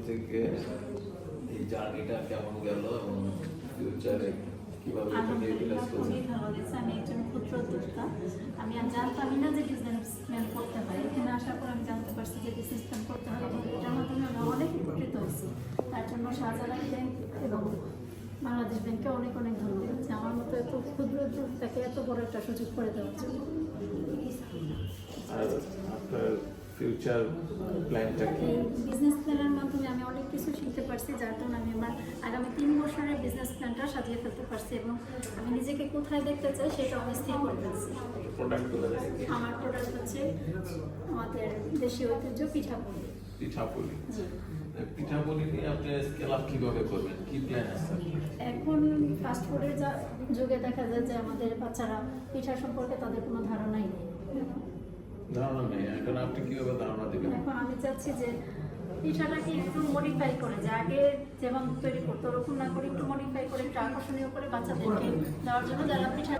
থেকে এই জার্নিটা কেমন গেল এবং ফিউচারে কিভাবে এটা ইউটিলাইজ করবেন? খুবই ভালো গেছে। আমি একজন ক্ষুদ্র উদ্যোক্তা। আমি আর জানতামই না যে বিজনেস প্ল্যান করতে হয়। এখানে আসার পর আমি জানতে পারছি যে বিজনেস প্ল্যান করতে হয় এবং এটার মাধ্যমে আমি অনেক উপকৃত হয়েছি। তার জন্য শাহজালাল ব্যাংক এবং বাংলাদেশ ব্যাংকে অনেক অনেক ধন্যবাদ যে আমার মতো এত ক্ষুদ্র উদ্যোক্তাকে এত বড় একটা সুযোগ করে দেওয়ার জন্য। আর আপনার ফিউচার প্ল্যানটা কি? এই বিজনেস প্ল্যানের মাধ্যমে আমি অনেক কিছু শিখতে পারছি, যার জন্য আমি আমার আগামী 3 বছরের বিজনেস প্ল্যানটা সাজিয়ে ফেলতে পারছি এবং আমি নিজেকে কোথায় দেখতে চাই সেটা আমি স্থির করে ফেলছি। প্রোডাক্টগুলো আমার প্রোডাক্ট হচ্ছে আমাদের দেশীয় ঐতিহ্য পিঠাপুলি। পিঠাপুলি। জি। পিঠাপুলি নিয়ে আপনি স্কেল আপ কিভাবে করবেন, কি প্ল্যান আছে? এখন ফাস্ট ফুডের যুগে দেখা যায় যে আমাদের বাচ্চারা পিঠা সম্পর্কে তাদের কোনো ধারণাই নেই। ধারণা নেই, এখন আপনি কিভাবে ধারণা দিবেন? এখন আমি চাচ্ছি যে পিঠাটাকে একটু মডিফাই করে, যে আগে যেমন তৈরি করতো ওরকম না করে একটু মডিফাই করে একটু আকর্ষণীয় করে বাচ্চাদেরকে দেওয়ার জন্য, যারা পিঠা